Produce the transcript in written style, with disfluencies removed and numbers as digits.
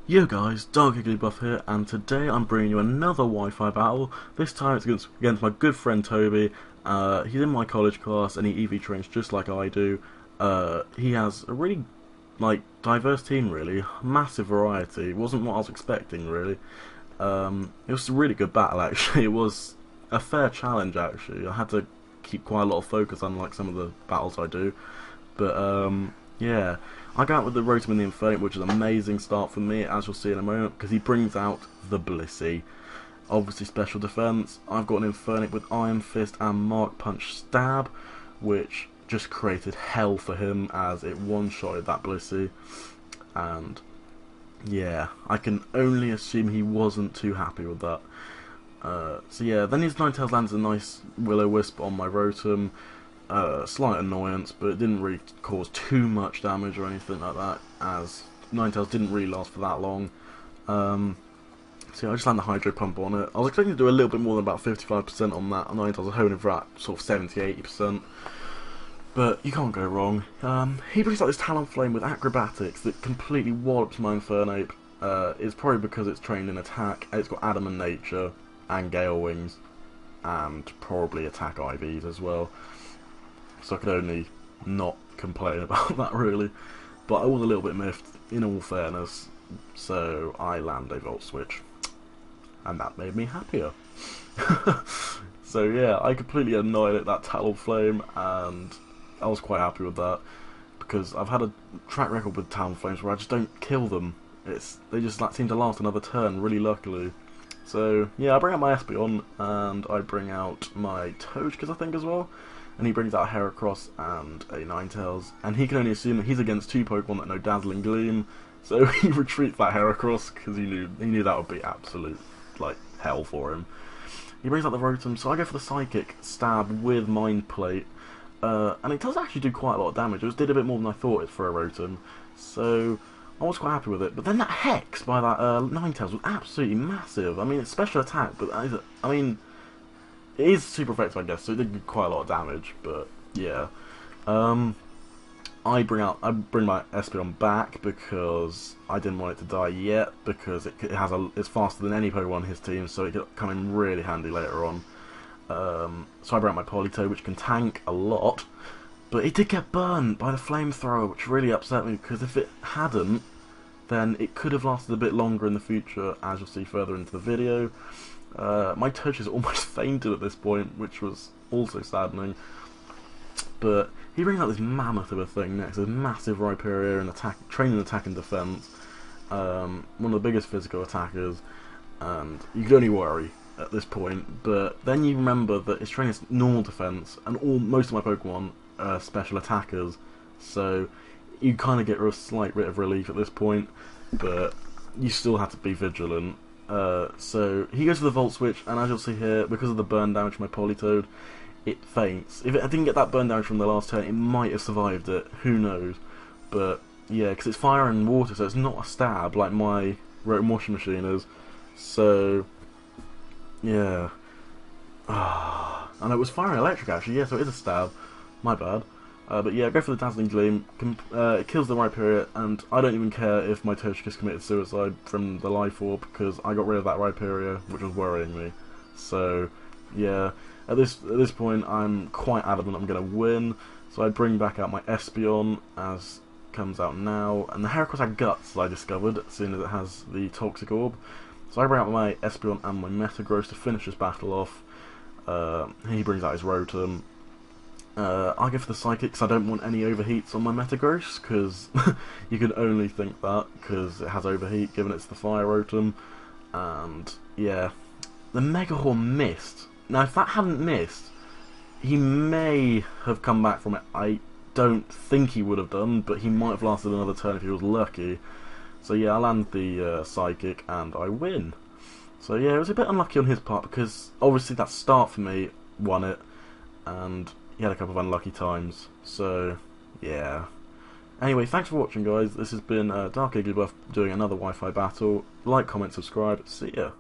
Yo guys, Dark Buff here, and today I'm bringing you another Wi-Fi battle. This time it's against my good friend Toby. He's in my college class and he EV trains just like I do. He has a really diverse team, really, massive variety. It wasn't what I was expecting, really. It was a really good battle actually. It was a fair challenge actually. I had to keep quite a lot of focus, unlike some of the battles I do. But yeah, I go out with the Rotom and the Infernic, which is an amazing start for me, as you'll see in a moment, because he brings out the Blissey. Obviously special defense. I've got an Infernic with Iron Fist and Mark Punch Stab, which just created hell for him as it one-shotted that Blissey. And yeah, I can only assume he wasn't too happy with that. So yeah, then his Ninetales lands a nice Will-O-Wisp on my Rotom. Slight annoyance, but it didn't really cause too much damage or anything like that, as Ninetales didn't really last for that long. So yeah, I just landed the Hydro Pump on it. I was expecting to do a little bit more than about 55% on that, and Ninetales was hoping for that sort of 70-80%. But you can't go wrong. He brings out this Talonflame with Acrobatics that completely wallops my Infernape. It's probably because it's trained in attack, and it's got Adamant Nature, and Gale Wings, and probably Attack IVs as well. So I could only not complain about that, really. But I was a little bit miffed, in all fairness, so I land a Volt Switch, and that made me happier. So yeah, I completely annihilated that Talonflame, and I was quite happy with that, because I've had a track record with Talonflames where I just don't kill them. They just seem to last another turn, really luckily. So yeah, I bring out my Espeon, and I bring out my Togekiss, I think, as well. And he brings out a Heracross and a Ninetales, and he can only assume that he's against two Pokemon that know Dazzling Gleam, so he retreats that Heracross because he knew that would be absolute hell for him. He brings out the Rotom, so I go for the Psychic Stab with Mind Plate, and it does actually do quite a lot of damage. It did a bit more than I thought it for a Rotom, so I was quite happy with it. But then that Hex by that Ninetales was absolutely massive. I mean, it's special attack, but I mean, it is super effective, I guess, so it did quite a lot of damage, but yeah. I bring my Espeon back because I didn't want it to die yet, because it's faster than any Pokemon in his team, so it could come in really handy later on. So I bring out my Politoed, which can tank a lot, but it did get burned by the Flamethrower, which really upset me, because if it hadn't, then it could have lasted a bit longer in the future, as you'll see further into the video. My Togekiss almost fainted at this point, which was also saddening. But he brings out this mammoth of a thing next, this massive Rhyperior and training attack and defense. One of the biggest physical attackers, and you could only worry at this point. But then you remember that it's training normal defense, and most of my Pokemon are special attackers, so you kind of get a slight bit of relief at this point, but you still have to be vigilant. So he goes for the Volt Switch, and as you'll see here, because of the burn damage from my Politoed, it faints. If I didn't get that burn damage from the last turn, it might have survived it, who knows. But yeah, because it's fire and water, so it's not a stab like my Rotom washing machine is. So yeah. And it was fire and electric actually, yeah, so it is a stab. My bad. But yeah, go for the Dazzling Gleam. It kills the Rhyperior, and I don't even care if my Togekiss committed suicide from the Life Orb, because I got rid of that Rhyperior, which was worrying me. So yeah, at this point, I'm quite adamant I'm going to win. So I bring back out my Espeon, as comes out now, and the Heracross had Guts, I discovered, seeing as it has the Toxic Orb. So I bring out my Espeon and my Metagross to finish this battle off. He brings out his Rotom. I go for the Psychic because I don't want any overheats on my Metagross, because you can only think that, because it has overheat given it's the Fire Rotom. And yeah, the Mega Horn missed. Now if that hadn't missed, he may have come back from it. I don't think he would have done, but he might have lasted another turn if he was lucky. So yeah, I land the Psychic and I win. So yeah, it was a bit unlucky on his part, because obviously that start for me won it, and he had a couple of unlucky times, so yeah. Anyway, thanks for watching guys, this has been Dark Buff doing another Wi-Fi battle. Like, comment, subscribe, see ya.